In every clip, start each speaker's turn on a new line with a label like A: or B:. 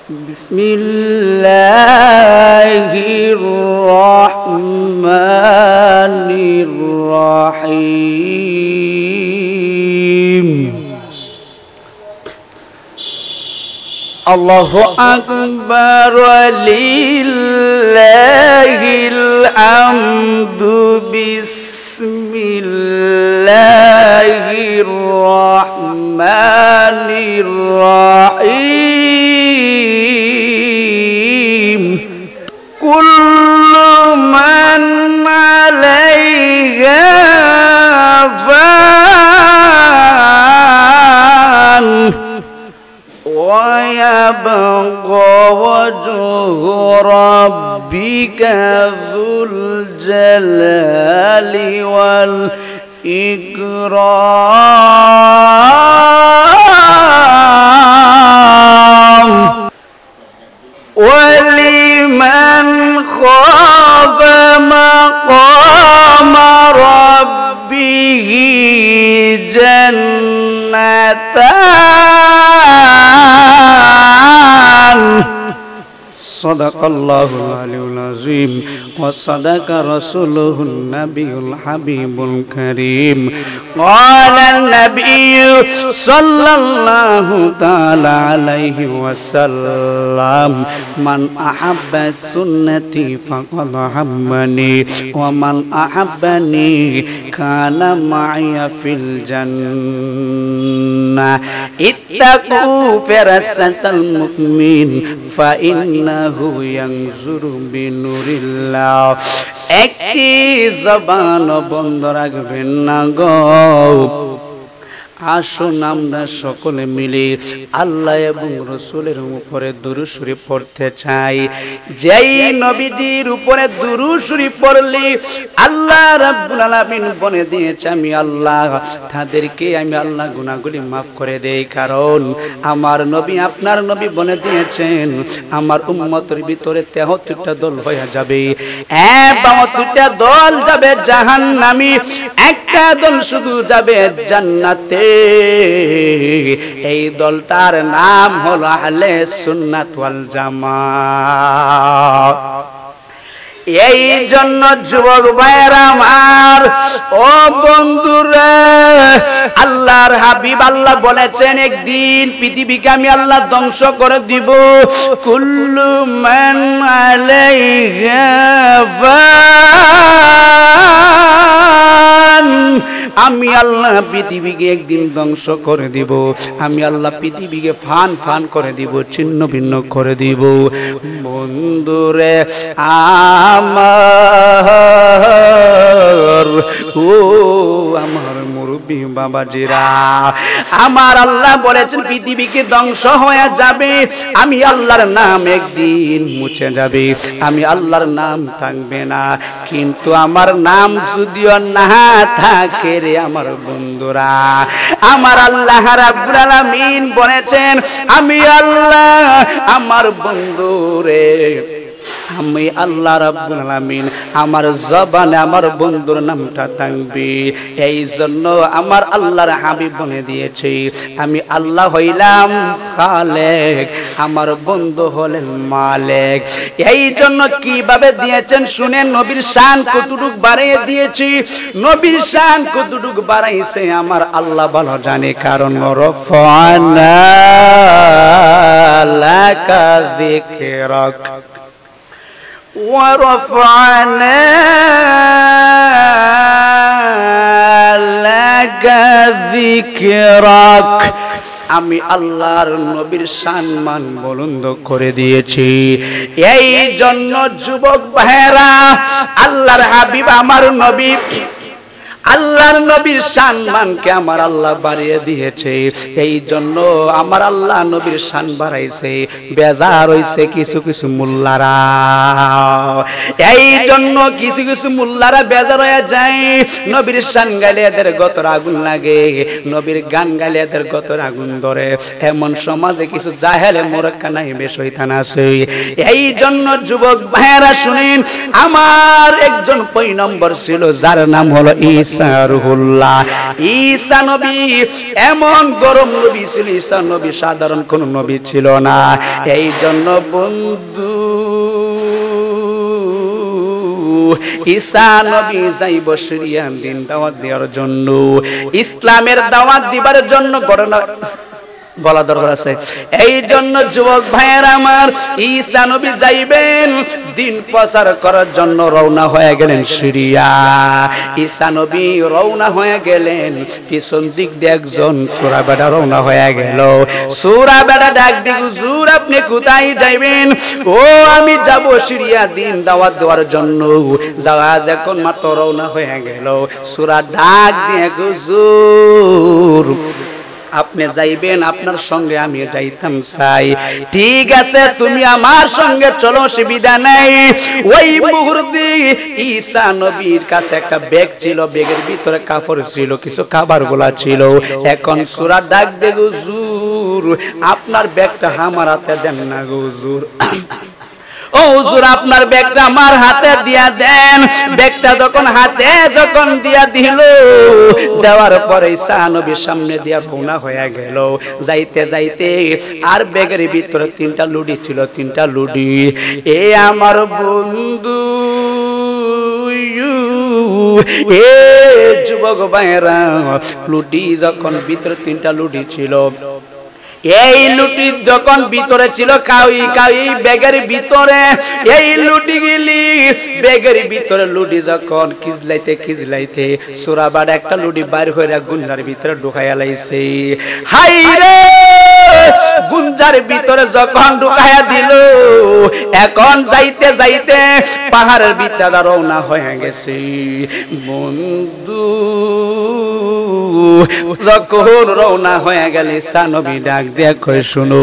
A: বিসমিল্লাহির রহমানির রহিম। আল্লাহু আকবার লিল্লাহিল হামদু বিসমিল্লাহির রহমানির রহিম। কুল্লু মান আলাইহা ফান ويبقى وجه ربك ذو الجلال والإكرام ولمن خاف مقام ربه جنتان صدق الله العلي العظيم وصدق رسوله النبي الحبيب الكريم قال النبي صلى الله تعالى عليه وسلم من أحب سنتي فقد أحبني ومن أحبني كان معي في الجنة اتقوا فراسة المؤمن فإنه ينظر بنور الله একটি জবান বন্ধ রাখবেন না গো। আসুন আমরা সকলে মিলে আল্লাহ এবং রাসূলের উপরে দুরূদ শরীফ পড়তে চাই। যেই নবীজির উপরে দুরূদ শরীফ পড়লে আল্লাহ রাব্বুল আলামিন বলে দিয়েছে আমি আল্লাহ তাদেরকে আমি আল্লাহ গুনাহগুলি maaf করে দেই। কারণ আমার নবী আপনার নবী বলে দিয়েছেন আমার উম্মতের ভিতরে 73টা দল হয়ে যাবে, 72টা দল যাবে জাহান্নামী, একটা দল শুধু যাবে জান্নাতে। এই দলটার নাম হলো আহলে সুন্নাত ওয়াল জামাত। এই জন্য যুবক ভাইরা আমার, ও বন্ধুরা, আল্লাহর হাবিব আল্লাহ বলেছেন একদিন পৃথিবীকে আমি আল্লাহ ধ্বংস করে দিব। কুল্লু মান আলাইহা ফান, আমি আল্লাহ পৃথিবীকে একদিন ধ্বংস করে দিব। আমি আল্লাহ পৃথিবীকে ফান ফান করে দিব, ছিন্ন ভিন্ন করে দিব। বন্ধুরে আমার, ও আমার মুরব্বী বাবাজিরা, আমার আল্লাহ বলেছেন পৃথিবীকে ধ্বংস হয়ে যাবে, আমি আল্লাহর নাম একদিন মুছে যাবে, আমি আল্লাহর নাম থাকবে না। কিন্তু আমার নাম যদিও না থাকে রে আমার বন্ধুরা, আমার আল্লাহ রাব্বুল আলামিন বলেছেন আমি আল্লাহ আমার বন্ধুরে, আমি আল্লাহ রাব্বুল আলামিন আমার জবানে আমার বন্ধুর নামটা থাকবে। এই জন্য আমার আল্লাহর হাবিব বলে দিয়েছে আমি আল্লাহ হইলাম খালেক, আমার বন্ধু হলেন মালিক। এই জন্য কিভাবে দিয়েছেন শুনেন, নবীর শান কতটুকু বাড়িয়ে দিয়েছি, নবীর শান কতটুকু বাড়াইছে আমার আল্লাহ ভালো জানে। কারণ রফানা লাকা যিকরাক ورفعنا لك ذكرك, আমি আল্লাহর নবীর সম্মান বুলন্দ করে দিয়েছি। এই জন্য যুবক ভাইরা, আল্লাহর হাবিব আমার নবী, আল্লাহর নবীর সম্মানকে আমার আল্লাহ বাড়িয়ে দিয়েছে। এই জন্য আমার আল্লাহ নবীর শান বাড়াইছে, বেজার হইছে কিছু কিছু মোল্লারা। এই জন্য কিছু কিছু মোল্লারা বেজার হয়ে যায়, নবীর শান গাইলে এদের গতর আগুন লাগে, নবীর গান গাইলে এদের গতর আগুন ধরে। এমন সমাজে কিছু জাহেলে মোরক্কা নাইবে শয়তান আছে। এই জন্য যুবক ভাইয়েরা শুনেন, আমার একজন পয়গম্বর ছিল যার নাম হলো ঈসা ঈসা রুহুল্লাহ। ঈসা নবী এমন গরম নবী ছিল, ঈসা নবী সাধারণ কোন নবী ছিল না। এই জন্য বন্ধু ঈসা নবী যাইব সিরিয়া দিন দাওয়াত দেওয়ার জন্য, ইসলামের দাওয়াত দিবার জন্য ঘটনা বলা দরকার আছে। এই জন্য যুবক ভাইয়েরা আমার, ঈসা নবী যাইবেন দিন প্রচার করার জন্য রওনা হয়ে গেলেন সিরিয়া। ঈসা নবী রওনা হয়ে গেলেন, পিছন দিক দিয়ে একজন সূরা বেটা রওনা হয়ে গেল। সূরা বেটা ডাক দি, হুজুর আপনি কোথায় যাইবেন? ও আমি যাব সিরিয়া দিন দাওয়াত দেওয়ার জন্য। জাহাজ এখন মাত্র রওনা হয়ে গেল। সূরা ডাক দিয়ে, হুজুর আপনি যাইবেন, আপনার সঙ্গে আমি যাইতাম চাই। ঠিক আছে তুমি আমার সঙ্গে চলো, অসুবিধা নাই। ওই মুহূর্তে ঈসা নবীর কাছে একটা ব্যাগ ছিল, ব্যাগের ভিতরে কাপড় ছিল, কিছু খাবার গুলা ছিল। এখন সূরা ডাক দে, হুজুর আপনার ব্যাগটা আমার হাতে দেন না হুজুর। ও হুজুর আপনার ব্যাগটা আমার হাতে দিয়া দেন। ব্যাগটা যখন দিয়া দিল, দেওয়ার পরে ঈসা নবীর সামনে দিয়া রওনা হয়ে গেল। যাইতে যাইতে আর ব্যাগের ভিতরে 3টা লুডি ছিল, 3টা লুডি। এ আমার বন্ধু, এ যুবক ভাইরা, লুডি যখন ভিতরে 3টা লুডি ছিল, এই লুটি যখন ভিতরে ছিল কাউই ব্যাগের ভিতরে, এই লুটি গিলি ব্যাগের ভিতরে লুটি যখন খিজলাইতে সুরাবাদ একটা লুটি বাইর হয়ে গুঞ্জার ভিতরে ঢুকাইয়া লাইছে। হাই রে, গুঞ্জার ভিতরে যখন ঢুকাইয়া দিল, এখন যাইতে যাইতে পাহাড়ের ভিতরে রওনা হয়ে গেছে। বন্ধু যখন রওনা হয়ে গেল, ঈসা নবী ডাক দিয়ে কয়, শুনো।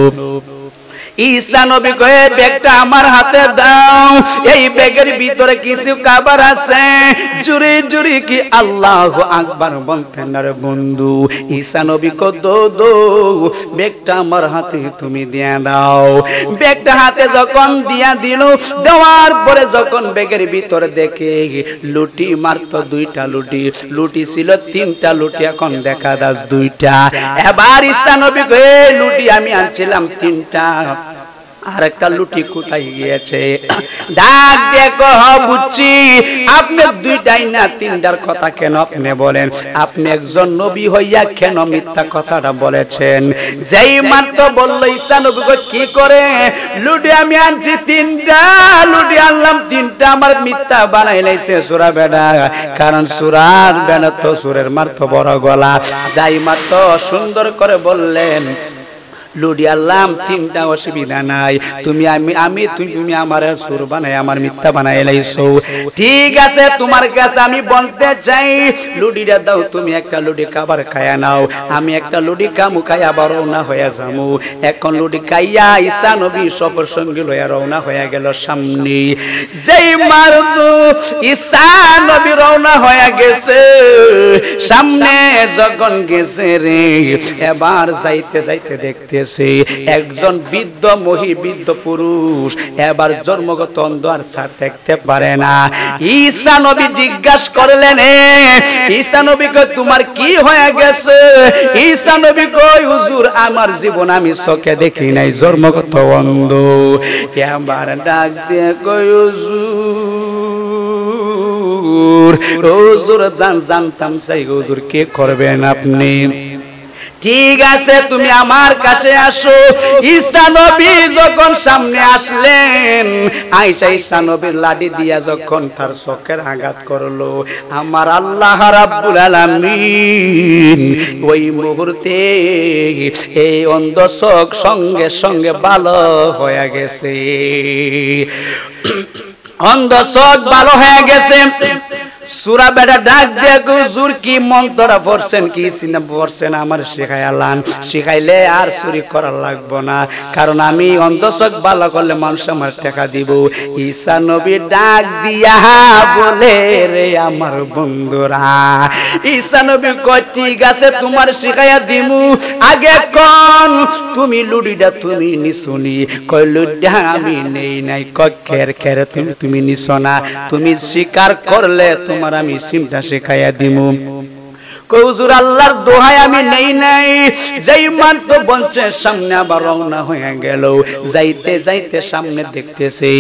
A: ঈসা নবী কয়ে, ব্যাগটা আমার হাতে দাও, এই ব্যাগের ভিতরে কিছু খাবার আছে। জুরি জুরি কি আল্লাহু আকবার বলতেন না রে বন্ধু। ঈসা নবী কো, দো ব্যাগটা আমার হাতে তুমি দিয়া দাও। ব্যাগটা হাতে যখন দিয়া দিল, দেওয়ার পরে যখন ব্যাগের ভিতরে দেখে লুটি মাত্র 2টা লুটি ছিল 3টা লুটি, এখন দেখা দাস 2টা। এবার ঈসা নবী কয়ে, লুটি আমি আনছিলাম 3টা, আর একটা লুটি কোথায় গিয়েছে? ডাক দেখো, বুঝছি আপনি 2টাই না 3টার কথা কেন আপনি বলেন? আপনি একজন নবী হইয়া কেন মিথ্যা কথাটা বলেছেন? যেই মাত্র বলল ঈসা নবী কি করে, লুটি আমি আনছি 3টা, লুটি আনলাম 3টা, আমার মিথ্যা বানাই লাইছে সূরা বেটা। কারণ সূরার বেটা তো সুরের মাত্র বড় গলা। যাই মাত্র সুন্দর করে বললেন, লুডি আল্লাম 3টা, অসুবিধা নাই। তুমি আমার সুর বানাই আমার মিথ্যা বানাই লাইছো। ঠিক আছে, তোমার কাছে আমি বলতে চাই, লুডিটা দাও, তুমি একটা লুডি খাবার খায়া নাও, আমি একটা লুডি কামু খাইয়া আবার রওনা হয়ে যাবো। এখন লুডি খাইয়া ঈসা নবী সফর সঙ্গী লইয়া রওনা হয়ে গেল সামনে। যেই মারতো ঈসা নবী রওনা হয়ে গেছে, সামনে যখন গেছে রে, এবার যাইতে যাইতে দেখতে একজন বৃদ্ধ পুরুষ, এবার জন্মগত অন্ধ, আর দেখতে পারে না। ঈসা নবী জিজ্ঞাসা করলেন, ঈসা নবী কয়, তোমার কি হয়ে গেছে? ঈসা নবী কয়, হুজুর আমার জীবন আমি চোখে দেখি নাই, জন্মগত অন্ধ। এবার ডাক দিয়ে কয়, হুজুর জানতাম চাই, হুজুর কে করবেন আপনি? ঠিক আছে, তুমি আমার কাছে আসো। ঈসা নবী যখন সামনে আসলেন, আয়েশা ঈসা নবীর লাঠি দিয়া যখন তার চোখের আঘাত করলো, আমার আল্লাহ রাব্বুল আলামিন ওই মুহূর্তে এই অন্ধ চোখ সঙ্গে সঙ্গে ভালো হয়ে গেছে। অন্ধ চোখ ভালো হয়ে গেছে। সূরা বেটা ডাক দিয়ে, হুজুর কি মন্ত্রটা পড়ছেন, কি সিনা পড়ছেন আমার শিখাইলে আর চুরি করা লাগবো না, কারণ আমি অন্ধচোখ ভালো করলে মানুষ আমার টাকা দিব। ঈসা নবী ডাক দিয়া বলে, রে আমার বন্ধুরা, ঈসা নবী কয়, ঠিক আছে তোমার শিখাইয়া দিমু, আগে কোন তুমি লুডিটা তুমি নিছুনি? কয়, লুডিটা আমি নেই নাই। কয়, খের তুমি নিছ না, তুমি স্বীকার করলে তোমার আমি সিমটা শেখাইয়া দিমু। হুজুর আল্লাহর দোহাই আমি নেই নাই। যেই মাত্র বঞ্চের সামনে আবার রওনা হয়ে গেল। যাইতে যাইতে সামনে দেখতেছে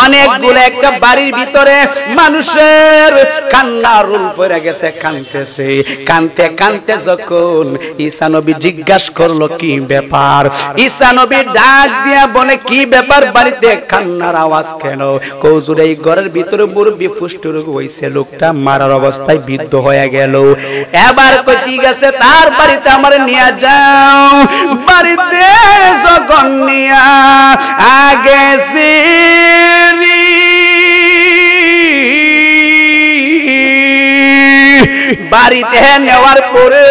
A: অনেকগুলো একটা বাড়ির ভিতরে মানুষের কান্না রুল পড়ে গেছে, কাঁদতেছে। কাঁদতে কাঁদতে যখন ঈসা নবী জিজ্ঞাসা করলো কি ব্যাপার, ঈসা নবী ডাক দিয়া বলে কি ব্যাপার, বাড়িতে কান্নার আওয়াজ কেন? হুজুর এই ঘরের ভিতরে মুরব্বি ফুষ্টরোগ হইছে, লোকটা মারার অবস্থায় বিদ্ধ হয়ে গেল। এবার কই ঠিক আছে তার বাড়িতে আমার নিয়ে যাও। বাড়িতে যখন নিয়া আগেছি বাড়িতে নেওয়ার পরে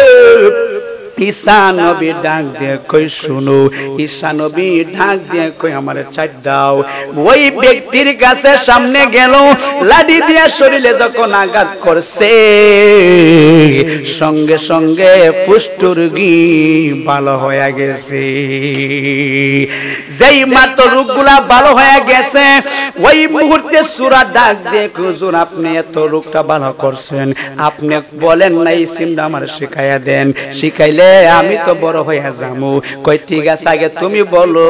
A: ঈসা নবী ডাক দিয়ে কই শুনো, ঈসা নবী ডাক দিয়ে কই আমারে চাট দাও। ওই ব্যক্তির কাছে সামনে গেল, লাঠি দিয়ে শরীরে যখন আঘাত করছে সঙ্গে সঙ্গে কুষ্ঠরোগী ভালো হয়ে গেছে। যেই মাত্র রোগগুলা ভালো হয়ে গেছে ওই মুহূর্তে সূরা ডাক দিয়ে হুজুর আপনি এত রোগটা ভালো করছেন, আপনি বলেন না এই সিমটা আমার শিখাইয়া দেন, শিখাইলে আমি তো বড় হয়ে যাবো। কই ঠিক আছে আগে তুমি বলো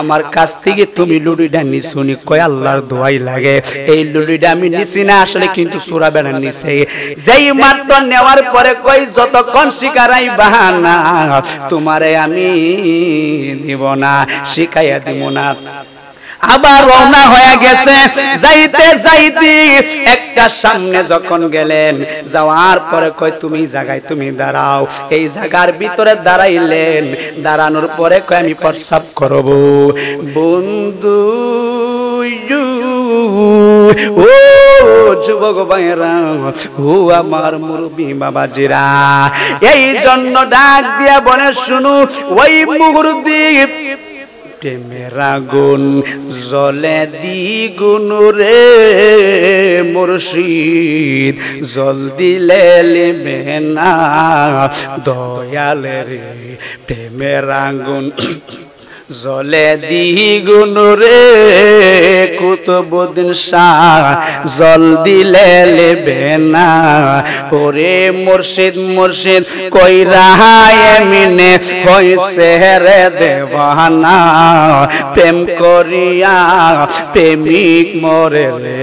A: আমার কাছ থেকে তুমি লুডিটা নিছুনি? কই আল্লাহর দোয়াই লাগে এই লুডিটা আমি নিছি না, আসলে কিন্তু সূরা বেড়া নিছে। যেই মাত্র নেওয়ার পরে কই যতক্ষণ শিকারাই বাহানা তোমারে আমি দিব না, শিখাইয়া দিব না। আবার রওনা হয়ে গেছে। যাইতে যাইতে একটা সামনে যখন গেলেন, যাওয়ার পরে কই তুমি জায়গায় তুমি দাঁড়াও। এই জায়গার ভিতরে দাঁড়াইলেন, দাঁড়ানোর পরে কই আমি প্রস্রাব করব। বন্ধু ও যুবক ভাইরা, ও আমার মুরব্বি বাবাজিরা, এই জন্য ডাক দিয়া বলে শুনো ওই মুহূর্তে প্রেমের আগুন জ্বলে দ্বিগুণ রে মুর্শিদ, জল দিলে লিবে না দয়াল রে। প্রেমের আগুন জ্বলে দ্বিগুণ রে কুতুবউদ্দিন শাহ, জল দিলে লিবে না। ওরে মুর্শিদ মুর্শিদ কইরা এমিনে হইছে রে দেওয়ানা, প্রেম করিয়া প্রেমিক মরে রে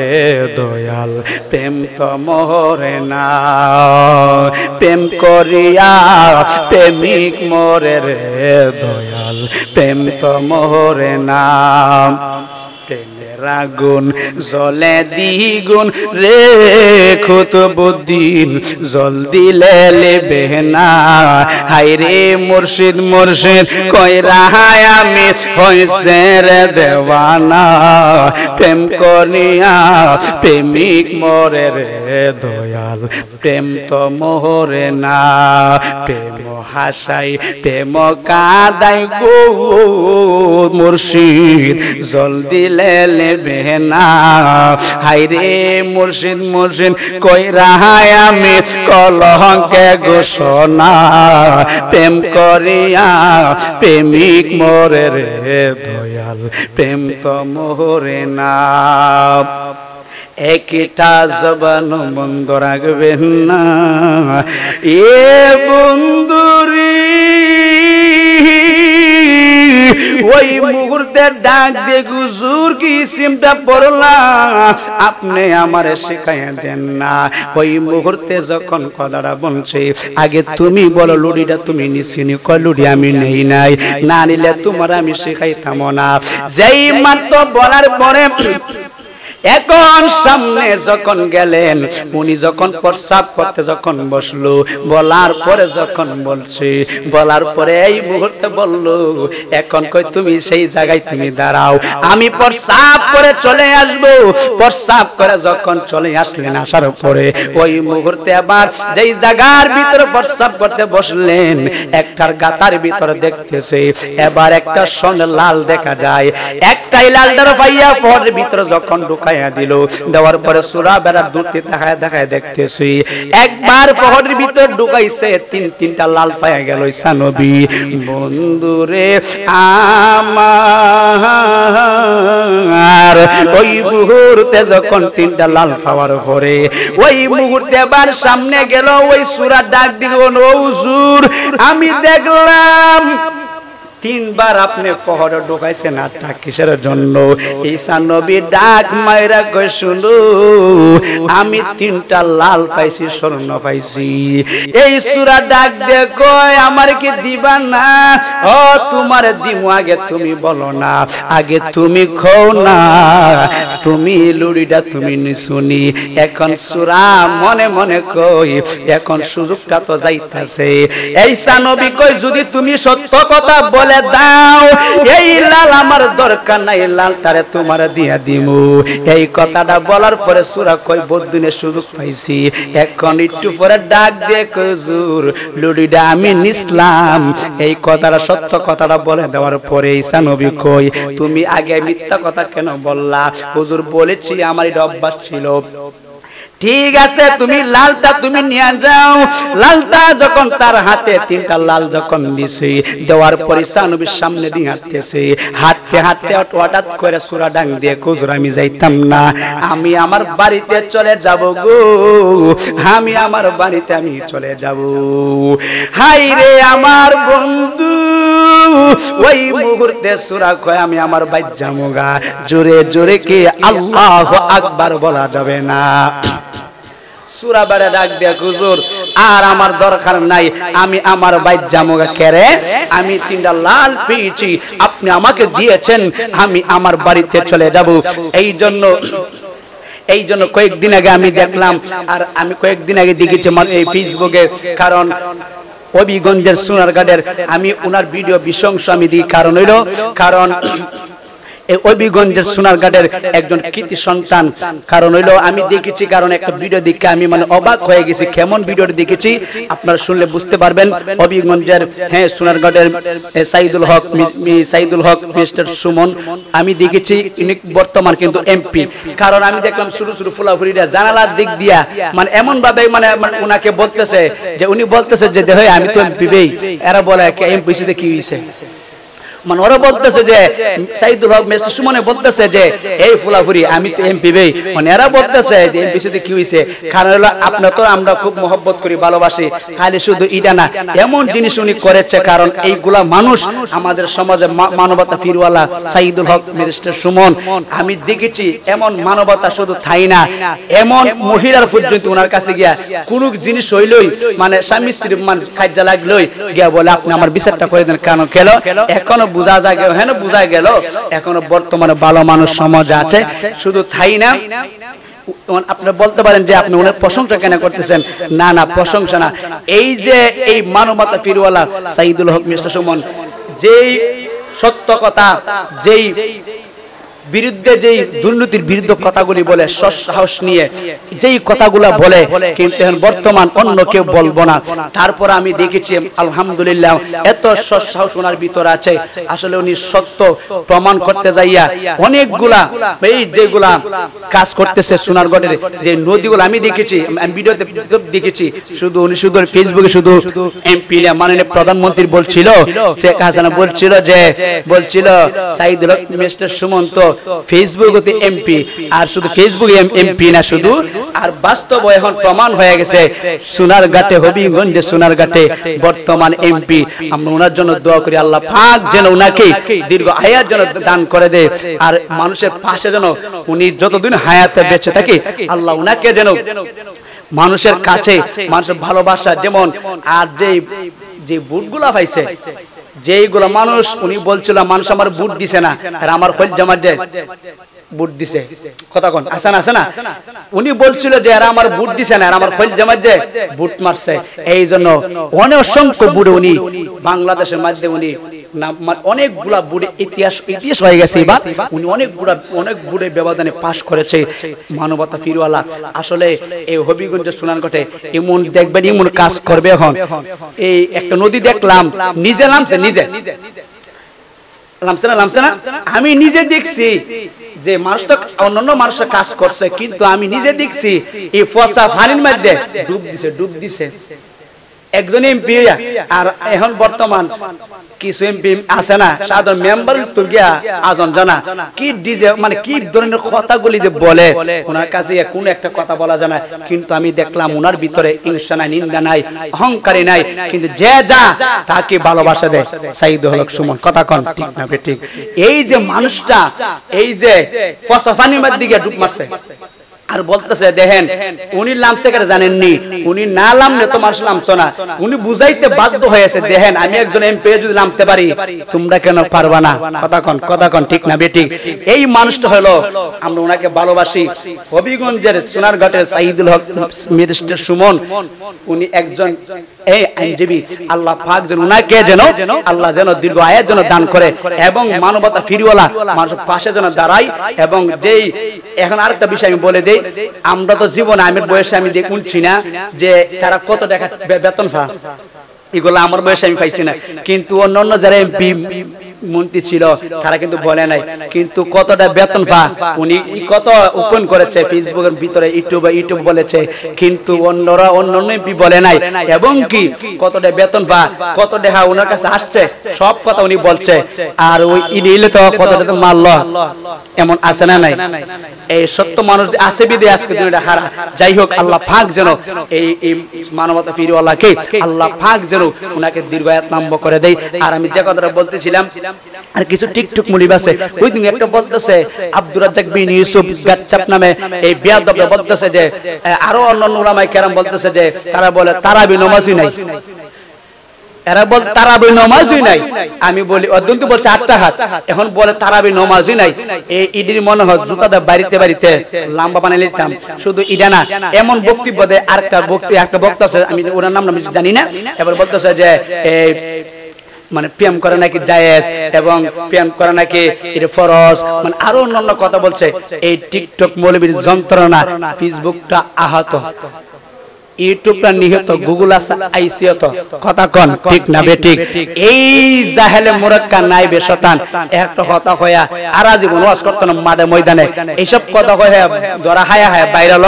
A: দয়াল, প্রেম তো মরে না। প্রেম করিয়া প্রেমিক মরে রে দয়াল, প্রেম তো মরে না। প্রেমের আগুন জ্বলে দ্বিগুণ রে কুতুবউদ্দিন, জল দিলে লিবে না। হায়রে মুর্শিদ মুর্শিদ কইরা আমি হইছে রে দেওয়ানা, প্রেম করিয়া প্রেমিক মরে রে দয়াল, প্রেম তো মরে না। প্রেম হাসাই প্রেম কাদাই গো মুর্শিদ, জল দিলে লিবে না। হায়রে মুর্শিদ মুর্শিদ কইরা আমি কলঙ্কে ঘোষণা, প্রেম করিয়া প্রেমিক মরে রে দয়াল, প্রেম তো মরে না। একটা জবান বন্ধ রাখবেন না এ বন্ধুরি। ওই মুহূর্তে ডাক দে হুজুর কি সিমটা পড়লা, আপনি আমারে শিখাইয়া দেন না। ওই মুহূর্তে যখন কথাটা বলছে আগে তুমি বলো লুডিটা তুমি নিছিনি? কই লুডি আমি নেই নাই, না নিলে তোমার আমি শিখাইতাম না। যেই মাত্র বলার পরে এখন সামনে যখন গেলেন, উনি যখন প্রস্রাব করতে যখন বসলো, বলার পরে যখন বলছে, বলার পরে এই মুহূর্তে বললো এখন কই তুমি সেই জায়গায় তুমি দাঁড়াও, আমি প্রস্রাব করে চলে আসবো। প্রস্রাব করে যখন চলে আসলেন, আসার পরে ওই মুহূর্তে আবার যেই জায়গার ভিতরে প্রস্রাব করতে বসলেন, একটার গাতার ভিতরে দেখতেছে এবার একটা সোনা লাল দেখা যায়। একটাই লালটার পাইয়া পরের ভিতরে যখন ঢুকায় দিল, দেওয়ার পরে সূরা বেড়া দুটি দেখায় দেখায় দেখতেছি একবার পহরের ভিতর ঢুকাইছে, তিনটা লাল পায়া গেল। ঈসা নবী বন্ধুরে আমার ওই মুহূর্তে যখন তিনটা লাল পাওয়ার পরে ওই মুহূর্তে আবার সামনে গেল ওই সূরা ডাক দিল ও হুজুর আমি দেখলাম তিনবার আপনি পহর ঢুকাইছেন আটটা কিসের জন্য? ঈসা নবী ডাক মাইরা কই শুনো আমি তিনটা লাল পাইছি স্বর্ণ পাইছি। এই সূরা ডাক দিয়ে কয় আমার কি দিবা না? ও তোমার দিমু আগে তুমি বলো না, আগে তুমি খাও না, তুমি লুড়িটা তুমি নিশুনি। এখন সূরা মনে মনে কই এখন সুযোগটা তো যাইতাছে। ঈসা নবী কই যদি তুমি সত্য কথা বলে দাও এই লাল আমার দরকার নাই, লালটারে তোমার দিয়া দিমু। এই কথাটা বলার পরে সূরা কই বদিনের সুযোগ পাইছি। এখন একটু পরে ডাক দিয়ে হুজুর লুড়িটা আমি নিসলাম। এই কথাটা সত্য কথাটা বলে দেওয়ার পরে ঈসা নবী কই তুমি আগে মিথ্যা কথা কেন বললা? হুজুর বলেছি আমার এটা অভ্যাস ছিল। ঠিক আছে তুমি লালটা তুমি নিয়ে যাও। লালটা যখন তার হাতে তিনটা লাল যখন দিছে দেওয়ার পর ঈসা নবীর সামনে দিয়ে হাঁটতেছে, হাঁটতে হাঁটতে হঠাৎ করে সূরা ডাক দিয়ে হুজুর আমি যাইতাম না, আমি আমার বাড়িতে চলে যাব গো, আমি আমার বাড়িতে আমি চলে যাব। হাই রে আমার বন্ধু ওই মুহূর্তে সূরা কয় আমি আমার বাইত যামুগা। জোরে জোরে কি আল্লাহু আকবার বলা যাবে না? সূরা বারে ডাক দিয়া হুজুর আর আমার দরকার নাই, আমি আমার বাইত যামুগা। কেরে আমি তিনটা লাল পেয়েছি, আপনি আমাকে দিয়েছেন, আমি আমার বাড়িতে চলে যাব। এই জন্য কয়েকদিন আগে আমি দেখলাম, আর আমি কয়েকদিন আগে দেখেছি এই ফেসবুকে, কারণ হবিগঞ্জের সোনারগাঁয়ের আমি ওনার ভিডিও বিশংস আমি দিই। কারণ হইল কারণ হবিগঞ্জের সোনারগাঁয়ের একজন কৃতি সন্তান। কারণ হইলো আমি দেখেছি, কারণ একটা ভিডিও দেখে আমি মানে অবাক হয়ে গেছি। কেমন ভিডিওটা দেখেছি আপনারা শুনলে বুঝতে পারবেন। হবিগঞ্জের সোনারগাঁয়ের সাইদুল হক মিস্টার সুমন আমি দেখেছি, ইনি বর্তমান কিন্তু এমপি। কারণ আমি দেখলাম ছোট ছোট ফুলাফুলিরা জানালার দিক দিয়া মানে এমন ভাবে মানে উনাকে বলতেছে যে উনি বলতেছে যে আমি তো এমপি বেই, এরা বলে এমপি সিতে কি হয়েছে, মানে ওরা বলতেছে যে সাইদুল হক মিস্টার সুমনে বলতেছে যে এই ফুলাফুরি আমি তো এমপি বেই, মানে এরা বলতেছে যে এমপি সাথে কি হইছে। কারণ হলো আপনার তো আমরা খুব মহব্বত করি, ভালোবাসি, খালি শুধু ইটা না এমন জিনিস উনি করেছে। কারণ এইগুলা মানুষ আমাদের সমাজে মানবতা ফিরওয়ালা সাইদুল হক মিস্টার সুমন আমি দেখেছি এমন মানবতা শুধু থাই না, এমন মহিলার পর্যন্ত ওনার কাছে গিয়া কোন জিনিস হইলই মানে স্বামী স্ত্রী খাজ্জা লাগলই গিয়া বলে আপনি আমার বিচারটা করে দেন। কেন কেন এখনো বুঝা যায়, হ্যাঁ বুঝা গেল এখনো বর্তমানে ভালো মানুষ সমাজ আছে। শুধু তাই না, আপনি বলতে পারেন যে আপনি ওনার প্রশংসা কেন করতেছেন? না না, প্রশংসা না, এই যে এই মানবতা ফিরওয়ালা সাইদুল হক মিস্টার সুমন যেই সত্য কথা, যেই বিরুদ্ধে যেই দুর্নীতির বিরুদ্ধে কথাগুলি বলে, সাহস নিয়ে যেই কথাগুলো বলে, কিন্তু এখন বর্তমান অন্য কেউ বলবো না। তারপর আমি দেখেছি আলহামদুলিল্লাহ এত সাহস ওনার ভিতর আছে। আসলে উনি সত্য প্রমাণ করতে যাইয়া অনেকগুলা এই যেগুলা কাজ করতেছে সোনারগড়ের যে নদীগুলো আমি দেখেছি, আমি ভিডিওতে দেখেছি। শুধু উনি শুধু ফেসবুকে শুধু এমপি মাননীয় প্রধানমন্ত্রী বলছিল, শেখ হাসিনা বলছিল সাইদুল হক মিস্টার সুমন তো ফেসবুকে এমপি, আর শুধু ফেসবুকে এমপি না শুধু, আর বাস্তব এখন প্রমাণ হয়ে গেছে সোনারঘাটে, হবিগঞ্জে সোনারঘাটে বর্তমান এমপি। আমরা ওনার জন্য দোয়া করি আল্লাহ পাক যেন ওনাকে দীর্ঘ হায়াত যেন দান করে দেয়, আর মানুষের পাশে যেন উনি যতদিন হায়াতে বেঁচে থাকে আল্লাহ ওনাকে যেন মানুষের কাছে মানুষের ভালোবাসা যেমন, আর যে বুটগুলা পাইছে যেইগুলো মানুষ উনি বলছিল মানুষ আমার বুট দিছে না, আর আমার খোল জামাত যে বুট দিছে, কথা কোন আসান আছে না, উনি বলছিল যে আর আমার বুট দিছে না, আর আমার খোল জামাত যে বুট মারছে। এই জন্য অনেক অসংখ্য বুড়ে উনি বাংলাদেশের মধ্যে উনি অনেকগুলা বুড়ে ইতিহাস হয়ে গেছে। এবার উনি অনেক বুড়ে ব্যবধানে পাশ করেছে মানবতা ফিরওয়ালা। আসলে এই হবিগঞ্জের সোনারঘাটে এমন দেখবেন এমন কাজ করবে। এখন এই একটা নদী দেখলাম, নিজে নামছে না, আমি নিজে দেখছি যে মানুষ তো অন্যান্য মানুষের কাজ করছে, কিন্তু আমি নিজে দেখছি এই ফসা পানির মধ্যে ডুব দিছে। একজন এমপি আর এখন বর্তমান কিছু এমপি আছে না সাধারণ মেম্বার তো গিয়া আজন জানা কি ডিজে মানে কি ধরনের কথাগুলি যে বলে ওনার কাছে কোন একটা কথা বলা যায় না, কিন্তু আমি দেখলাম ওনার ভিতরে হিংসা নাই, নিন্দা নাই, অহংকারী নাই, কিন্তু যে যা তাকে ভালোবাসা দেয়। সাইদুল হক সুমন, কথা কোন ঠিক না ঠিক? এই যে মানুষটা এই যে ফসফানিমার দিকে ডুব মারছে আর বলতেছে দেখেন উনি নামছে কেন জানেননি, উনি না নামলে তো মানুষ নামতো না, উনি বুঝাইতে বাধ্য হয়েছে দেখেন আমি একজন এমপি যদি নামতে পারি তোমরা কেন পারবা না? কথা কোন ঠিক না বেঠিক? এই মানুষটা হলো আমরা ওনাকে ভালোবাসি। হবিগঞ্জের সোনারঘাটের সাইদুল হক ম্যাজিস্ট্রেট সুমন, উনি একজন এই আইনজীবী। আল্লাহ পাক যেন উনাকে যেন আল্লাহ যেন দীর্ঘ আয়ের জন্য দান করে এবং মানবতা ফিরিওয়ালা মানুষের পাশে যেন দাঁড়াই। এবং যেই এখন আরেকটা বিষয় আমি বলে দেই, আমরা তো জীবনে আমের বয়সে আমি দেখুনছি না যে তারা কত টাকা বেতন পায়, এগুলো আমার বয়সে আমি পাইছি না, কিন্তু অন্যান্য যারা এমপি মন্ত্রী ছিল তারা কিন্তু বলে নাই কিন্তু কতটা বেতন পা উনি কত ওপেন করেছে ফেসবুকের ভিতরে, ইউটিউব বলেছে, কিন্তু অন্যরা অন্যান্য এমপি বলে নাই। এবং কি কতটা বেতন পা কত টাকা ওনার কাছে আসছে সব কথা উনি বলছে। আর ওই ইডিলে তো কতটা তো মারল, এমন আছে না নাই? এই সত্য মানুষ আছে বিদে আজকে দুনিয়াটা হারা। যাই হোক আল্লাহ পাক যেন এই মানবতা ফিরিওয়ালাকে আল্লাহ পাক যেন উনাকে দীর্ঘায়ু লম্বা করে দেয়। আর আমি যে কথাটা বলতেছিলাম আর কিছু টিকটক মুলিব আছে, ওই দিন একটা বলতেছে আব্দুর রাজ্জাক বিন ইউসুফ গাচ্চাপ নামে এই বিয়াদবরা বলতেছে যে আরো অন্যান্য উলামায়ে কেরাম বলতেছে যে তারা বলে তারাবি নামাজই নাই, এরা বল তারাবি নামাজই নাই। আমি বলি অদ্যন্ত বলছে 8টা হাত, এখন বলে তারাবি নামাজই নাই। এই ইডির মনে হয় জুতাটা বাড়িতে বাড়িতে লম্বা বানিয়ে নিতাম। শুধু ইডা না, এমন বক্তব্য দেয় আরেকটা বক্তা আছে, আমি ওনার নাম আমি জানি না, এবার বলতেছে যে মানে প্রেম করে নাকি জায়েজ এবং প্রেম করে নাকি এটা ফরজ, মানে আরো অন্যান্য কথা বলছে। এই টিকটক মৌলবীর যন্ত্রণা, ফেসবুকটা আহত, ইউটিউবটা নিহত, গুগল আছে আইসিয়ত, কথা কোন ঠিক না বেঠিক? এই জাহেলে মুরাক্কা নাইবে শয়তান একটা কথা কয়া আরা জীবন ওয়াজ করতে না মাঠে ময়দানে এইসব কথা কয়া ধরা হায়া হায়া ভাইরাল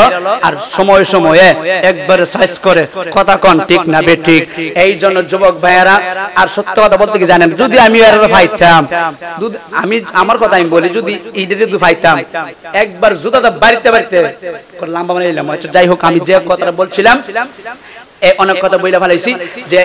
A: আর সময় সময়ে একবারে সাইজ করে, কথা কোন ঠিক না বেঠিক? এই জন্য যুবক ভাইয়েরা আর সত্য কথা বলতে কি জানেন, যদি আমি এর পাইতাম, আমি আমার কথা আমি বলি, যদি এইটা যদি পাইতাম একবার জুতাটা বাড়িতে বাড়িতে লম্বা মানে নিলাম। আচ্ছা যাই হোক, আমি যে কথাটা বলছিলাম অনেক কথা বইলা ফেলাইছি যে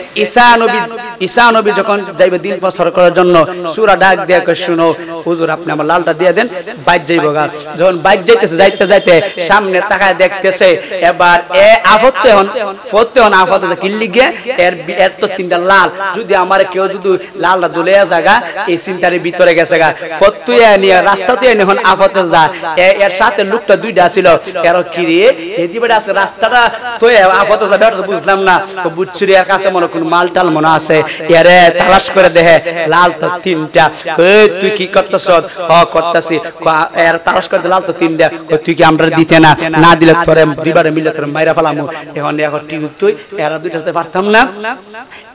A: ঈসা নবী যখন যাইবে দিন প্রচার করার জন্য সূরা ডাক দিয়া কই শুনো হুজুর আপনি আমার লালটা দিয়ে দেন, বাইক যাইবো গা। যখন বাইক যাইতেছে যাইতে যাইতে সামনে তাকায় দেখতেছে এবার আফতে হন আফতে কিল্লি গিয়ে এর তো 3টা লাল, যদি আমার কেউ যদি লালটা দুলিয়া জায়গা এই চিন্তার ভিতরে গেছে গা, ফতুয়া নিয়ে রাস্তাতে এখন আফতে যা। এর সাথে লোকটা 2টা ছিল, এর কি রে এদিকে আছে রাস্তাটা তো আফতে যাবে বুঝলাম না, তো বুচ্চুরি এর কাছে মনে কোন মালটাল মনে আছে, এরে তালাশ করে দেখে লাল তো 3টা। তুই কি করতেছ? করতেছি। এর তালাশ করে লাল তো 3টা, তুই কি আমরা দিতে না, না দিলে তোরে দুইবারে মিলে তোরে মাইরা ফেলামু। এখন টিউ তুই এরা 2টাতে পারতাম না,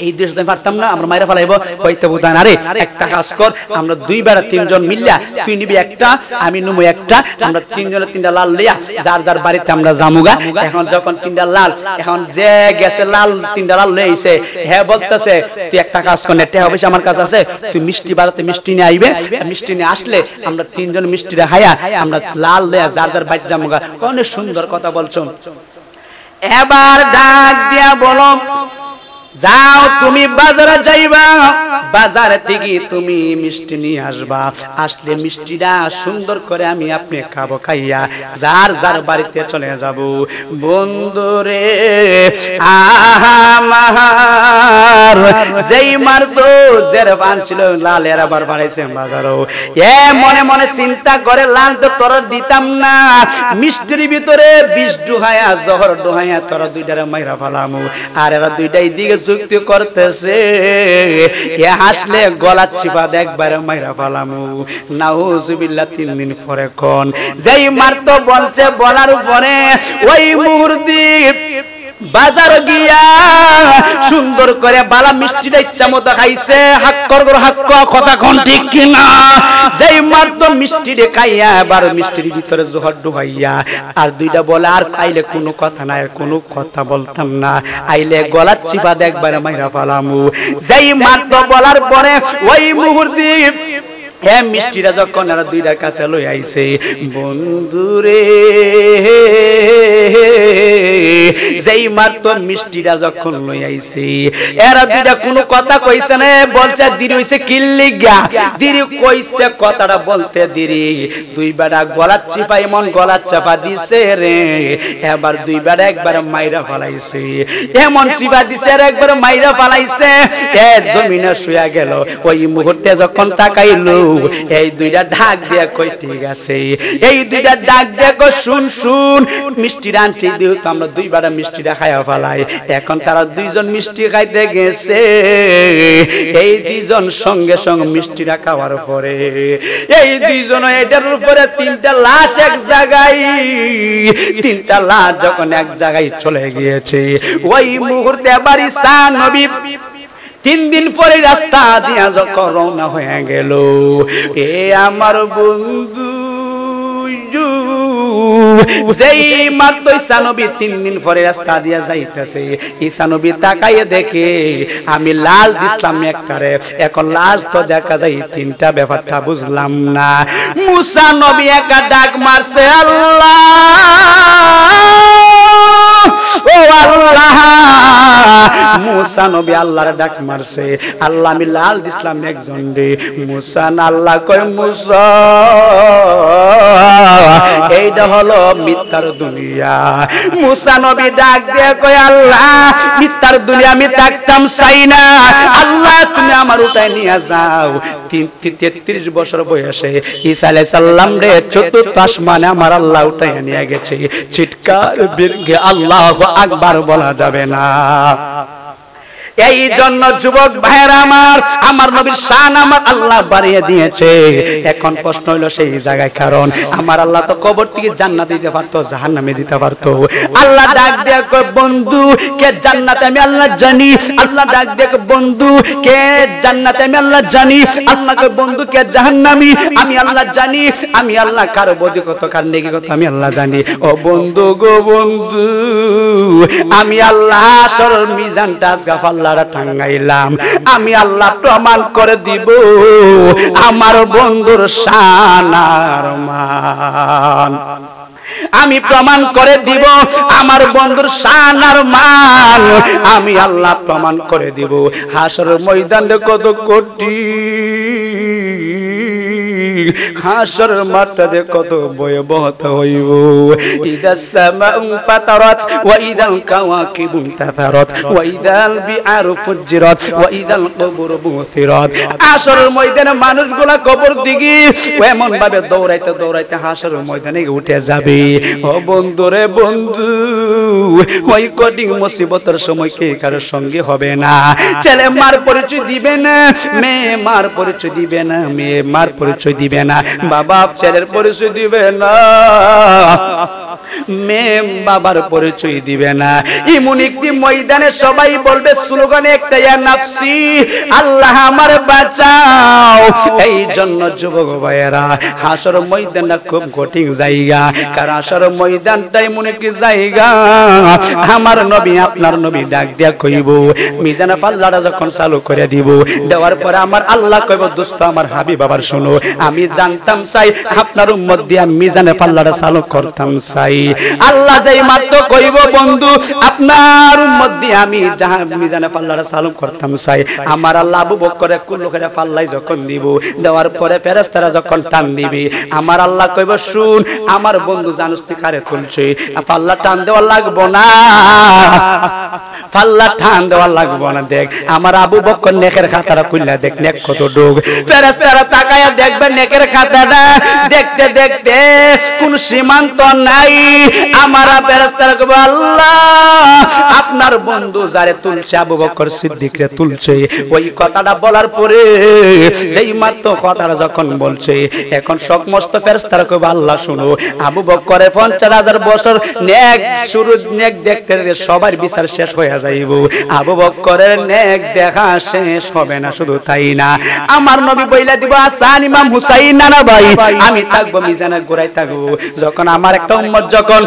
A: এই 2টাতে পারতাম না, আমরা মাইরা ফেলাইবো হইতে বুঝান। আরে একটা কাজ কর, আমরা 2বার 3জন মিললা, তুই নিবি একটা আমি নিবো একটা, আমরা 3জনের 3টা লাল লইয়া যার যার বাড়িতে আমরা জামুগা। এখন যখন 3টা লাল, এখন যে গেছে লাল 3টা লাল লইছে, হ্যাঁ বলতেছে তুই একটা কাজ কর, নেটে অবশ্যই আমার কাছে আছে, তুই মিষ্টি বাজাতে মিষ্টি নিয়ে আইবে, মিষ্টি নিয়ে আসলে আমরা 3জন মিষ্টিটা খাইয়া আমরা লাল লইয়া যার যার বাড়িতে জামুগা। অনেক সুন্দর কথা বলছো। এবার ডাক দিয়া বলো যাও তুমি বাজারে যাইবা, বাজার থেকে তুমি মিষ্টি নিয়ে আসবা, আসলে মিষ্টিটা সুন্দর করে আমি আপনি খাবো, খাইয়া যার যার বাড়িতে চলে যাব। বন্ধুরে আমার যেই মারতো জের বানছিল লাল এর আবার বাড়াইছে বাজারও, এ মনে মনে চিন্তা করে লাল তো তোর দিতাম না, মিষ্টির ভিতরে বিষ ডুহাইয়া জহর ডুহাইয়া তোর 2টারে মাইরা ফেলামু। আর এরা 2টাই দিকে যুক্তি করতেছে, এ হাসলে গলা চিপা একবারে মাইরা ফেলামু। নাউজুবিল্লাহ। 3 দিন পরে কোন যেই মারতো বলছে বলার উপরে ওই মুহূর্তে বাজার গিয়া সুন্দর করে বালা মিষ্টিটা ইচ্ছা মতো খাইছে। হাক কর হাক কথা কোন ঠিক কিনা? যেই মাত্র মিষ্টিটা খাইয়া এবার মিষ্টির ভিতরে জোহর ডুবাইয়া আর দুইটা বলে আর খাইলে কোনো কথা নাই, কোনো কথা বলতাম না, আইলে গলা চিপা দেখবার মাইরা ফালামু। যেই মাত্র বলার পরে ওই মুহূর্তে মিষ্টিরা যখন আর দুইটার কাছে লই আইছে, বন্ধুরে যেই মাত্র মিষ্টিরা যখন লই আইছে এরা দুইটা কোনো কথা কইছে না, বলছে দেরি হইছে কিল্লিগা, দেরি কইছে কথাটা বলতে দেরি। দুই বেড়া গলা চিপা এমন গলা চাপা দিছে রে, এবার দুই বেড়া একবার মাইরা ফালাইছে, এমন চিপা দিছে আর একবার মাইরা ফালাইছে। জমিনে শুয়া গেল। ওই মুহূর্তে যখন তাকাইলো এই দুইটা ডাক দিয়া কই ঠিক আছে, এই দুইটা ডাক দিয়া কই শুন শুন মিষ্টি রাঁধছি দিও তো আমরা দুই বাড়া মিষ্টিটা খাইয়া ফেলাই। এখন তারা দুইজন মিষ্টি খাইতে গেছে, এই দুইজন সঙ্গে সঙ্গে মিষ্টিটা খাওয়ার পরে এই দুইজন এটার উপরে তিনটা লাশ এক জায়গায়, তিনটা লাশ যখন এক জায়গায় চলে গিয়েছে ওই মুহূর্তে আবার ঈসা নবী 3 দিন পরে রাস্তা দিয়া যখন রওনা হয়ে গেল। এ আমার বন্ধু যেই মাত্র ঈসা নবী 3 দিন পরে রাস্তা দিয়া যাইতেছে, ঈসা নবী তাকাইয়ে দেখে আমি লাশ দিলাম একটারে, এখন লাশ তো দেখা যায় তিনটা, ব্যাপারটা বুঝলাম না। মুসা নবী একা ডাক মারছে আল্লাহ, ও আল্লাহ। মুসা নবী আল্লাহর ডাক মারছে, আল্লাহ আমি লাল দিলাম একজন রে। মুসা আল্লাহ কয় মুসা এইটা হলো মিথ্যার দুনিয়া। মুসা নবী ডাক দিয়ে কয় আল্লাহ মিথ্যার দুনিয়া আমি থাকতাম চাই না, আল্লাহ তুমি আমার উঠায় নিয়ে যাও। 33 বছর বয়সে ঈসা আলাইহিস সালাম রে 4th আসমানে আমার আল্লাহ উঠায় নিয়ে গেছে। চিৎকার বিরগে আল্লাহু আকবার বলা যাবে না। এই জন্য যুবক ভাইরা আমার নবীর শান আমার আল্লাহ বাড়িয়ে দিয়েছে। এখন প্রশ্ন হলো সেই জায়গায়, কারণ আমার আল্লাহ তো কবর থেকে জান্নাতে দিতে পারতো, জাহান্নামে দিতে পারতো। আল্লাহ ডাক দিয়ে কয় বন্ধু কে জান্নাতে আমি আল্লাহ জানি, আল্লাহ ডাক দিয়ে কয় বন্ধু কে জান্নাতে আমি আল্লাহ জানি, আল্লাহ কয় বন্ধু কে জাহান্নামী আমি আল্লাহ জানি, আমি আল্লাহ কার বদি কত কার নেকি কত আমি আল্লাহ জানি। ও বন্ধু গো বন্ধু আমি আল্লাহ আসল মিজানটা আজকে আল্লাহরা টাঙ্গাইলাম, আমি আল্লাহ প্রমাণ করে দিব আমার বন্ধুর শান আর মান, আমি প্রমাণ করে দিব আমার বন্ধুর শান আর মান, আমি আল্লাহ প্রমাণ করে দিব। হাসরের ময়দানে কত কোটি হাসরের মাঠে কত ভয়াবহতা হইব। ইদা সামাউ ফাতারাত ওয়া ইদাল কাওয়াকিবু তাতারাত ওয়া ইদাল বিআর ফুজিরাত ওয়া ইদাল কবুর বুসিরাত। হাসরের ময়দানে মানুষগুলা কবর দিকে এমন ভাবে দৌড়াইতে দৌড়াইতে হাসরের ময়দানে উঠে যাবে। ও বন্ধু রে বন্ধু ওই কঠিন মুসিবতের সময় কে কারো সঙ্গে হবে না। ছেলে মার পরিচয় দিবে না, মেয়ে মার পরিচয় দিবে না, মেয়ে মার পরিচয় দিবে না, বাবা ছেলের পরিচয় দিবে না, মেয়ে বাবার পরিচয় দিবে না। এমন একটি ময়দানে সবাই বলবে স্লোগানে একটা ইয়া নাফসি আল্লাহ আমার বাঁচাও। এই জন্য যুবক ভাইয়েরা হাসর ময়দানটা খুব কঠিন জায়গা, কারণ হাসর ময়দানটা এমন একটি জায়গা আমার নবী আপনার নবী ডাক দিয়া কইব মিজানে পাল্লাটা যখন চালু করে দিব, দেওয়ার পরে আমার আল্লাহ কইব দোস্ত আমার হাবিব বাবার শোনো, আমি জানতাম চাই আপনার উম্মত দিয়া মিজানে পাল্লাটা চালু করতাম চাই। আল্লাহ যেই মাত্র কইব বন্ধু আপনার উম্মত দিয়ে আমি মিজানে পাল্লাটা চালু করতাম চাই, আমার আল্লাহ আবু বকরের কুল্লুকের পাল্লাই যখন দিব, দেওয়ার পরে ফেরেশতারা যখন টান দিবে, আমার আল্লাহ কইব শুন আমার বন্ধু জানুস তুই কারে তুলছে, পাল্লা টান দেওয়া লাগবো না, পাল্লা টান দেওয়া লাগবে না। দেখ আমার আবু বকর নেকের খাতাটা খুললা দেখ, নেক কত ডুগ। ফেরেশতারা তাকায়া দেখবে নেকের খাতাটা, দেখতে দেখতে কোন সীমান্ত নাই। আমার ফেরেশতারা কইবে আল্লাহ আপনার বন্ধু যারে তুলছে আবু বকর সিদ্দিক রে তুলছে। ওই কথাটা বলার পরে যেই মাত্র কথাটা যখন বলছে, এখন সমস্ত ফেরেশতারা কইবে আল্লাহ শুনো, আবু বকরের 50,000 বছর নেক শুরু নেক দেখতে সবার বিচার শেষ হয়ে যাইব, আবু বকরের নেক দেখা শেষ হবে না। শুধু তাই না, আমার নবী বইলা দিব হাসান ইমাম হুসাইন নানা ভাই আমি থাকবো মিজানের গোড়ায় থাকবো। যখন আমার একটা উম্মত যখন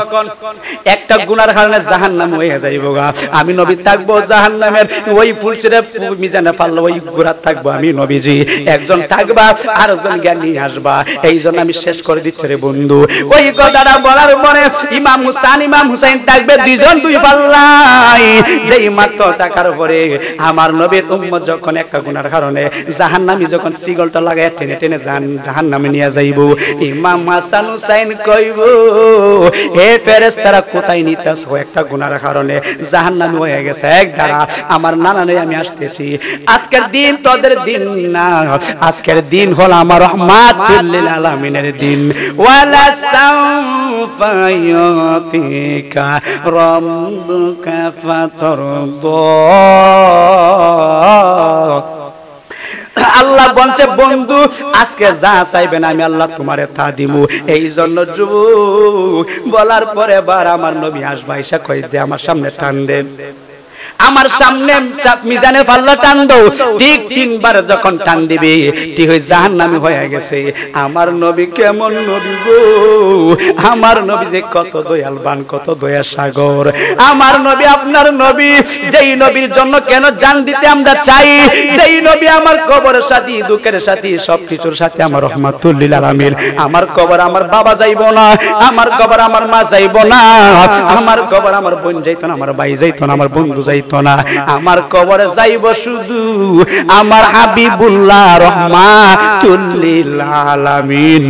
A: একটা গুনার কারণে জাহান্নাম হয়ে যাইব, আমি নবী থাকবো জাহান্নামের ওই ফুলছিরে মিজানে পারলো ওই গোড়া থাকবো আমি নবীজি। একজন থাকবা আর একজন জ্ঞান নিয়ে আসবা, এই জন্য আমি শেষ করে দিচ্ছি রে বন্ধু। ওই কথাটা বলার পরে ইমাম হুসাইন ইমাম হুসাইন থাকবে দুইজন দুই পাল্লাই। যেই মাত্র টাকার পরে আমার নবীর উম্মত যখন একটা গুনার কারণে জাহান্নামী যখন সিগলটা লাগায় টেনে টেনে জাহান্নামে নিয়ে যাইব, ইমাম হাসান হুসাইন কইব হে ফেরেশতারা কোথায় নিতাছো? একটা গুনার কারণে জাহান্নামী হয়ে গেছে, এক দাঁড়া আমার নানা নেই আমি আসতেছি। আজকের দিন তোদের দিন না, আজকের দিন হলো আমার রহমাতুল লিল আলামিনের দিন। ওয়ালা সাউফা ইউতিকা রাব্বুকা ফাতারদা। আল্লাহ বলছে বন্ধু আজকে যা চাইবেন আমি আল্লাহ তোমারে তা দিমু। এই জন্য যুবক বলার পরে বার আমার নবী আসবা, এসে কই দে আমার সামনে টান দে, আমার সামনে মিজানের পাল্লা টান দাও। ঠিক 3 বার যখন টান দিবে ঠিক হয়ে জাহান্নামী হয়ে গেছে। আমার নবী কেমন নবী গো, আমার নবী যে কত দয়ালবান, কত দয়া সাগর। আমার নবী আপনার নবী, যেই নবীর জন্য কেন জান দিতে আমরা চাই, যেই নবী আমার কবরের সাথে দুঃখের সাথে সবকিছুর সাথে আমার রহমাতুল লিল আলামিন। আমার কবর আমার বাবা যাইব না, আমার কবর আমার মা যাইব না, আমার কবর আমার বোন যাইতো না, আমার ভাই যাইতো না, আমার বন্ধু যাইতো না, আমার কবরে যাইব শুধু আমার হাবিবুল্লাহ রহমাতুল লিল আলামিন।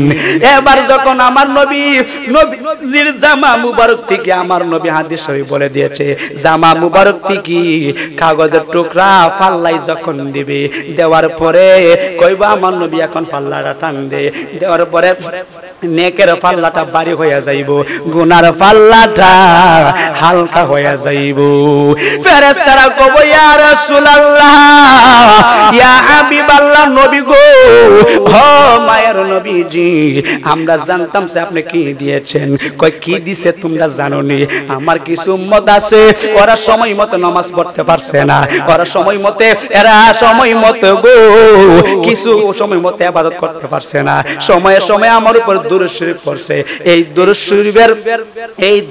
A: এবার যখন আমার নবীর জামা মুবারক থেকে আমার নবী হাদিস শরীফ বলে দিয়েছে, জামা মুবারক থেকে কাগজের টুকরা পাল্লাই যখন দিবে, দেওয়ার পরে কইব আমার নবী এখন পাল্লাটা টান দে, দেওয়ার পরে নেকের পাল্লাটা ভারী হয়ে যাইব, গুনার পাল্লাটা হালকা হয়ে যাইব। ফেরেশতারা কইব ইয়া রাসূলুল্লাহ ইয়া হাবিবাল্লাহ নবী গো, ও মায়ের নবীজি আমরা জানতাম যে আপনি কি দিয়েছেন। কই কি দিছে তোমরা জানো নি? আমার কিছু উম্মত আছে ওরা সময় মতো নামাজ পড়তে পারছে না, ওরা সময় মতো সময় মতো গো কিছু সময় মতো ইবাদত করতে পারছে না, সময়ে সময়ে আমার উপর দুরূদ শরীফ পড়ছে। এই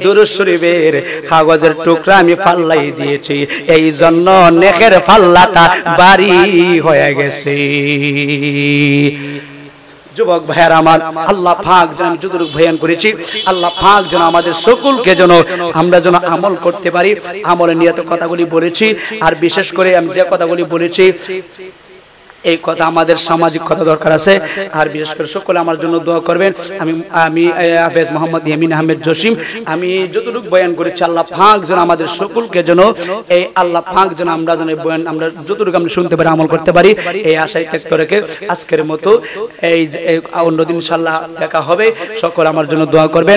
A: দুরূদ শরীফের কাগজের টুকরা আমি পাল্লাই দিয়েছি, এই জন্য নেকের পাল্লাটা ভারী হয়ে গেছে। যুবক ভাইয়ার আমার, আল্লাহ পাক যেন আমি যতটুকু বয়ান করেছি আল্লাহ পাক যেন আমাদের সকলকে যেন আমরা যেন আমল করতে পারি। আমলের নিয়ত কথাগুলি বলেছি, আর বিশেষ করে আমি যে কথাগুলি বলেছি এই কথা আমাদের সামাজিক কথা দরকার আছে। আর বিশেষ করে সকলে আমার জন্য দোয়া করবেন। আমি হাফেজ মোহাম্মদ ইয়ামিন আহমেদ জসিম, আমি যতটুকু বয়ান করেছি আল্লাহ পাক যেন আমাদের সকলকে যেন এই আল্লাহ পাক যেন আমরা যেন বয়ান আমরা যতটুকু আমরা শুনতে পারি আমল করতে পারি, এই আশায় ব্যক্ত রেখে আজকের মতো এই অন্যদিন ইনশাআল্লাহ দেখা হবে। সকলে আমার জন্য দোয়া করবেন।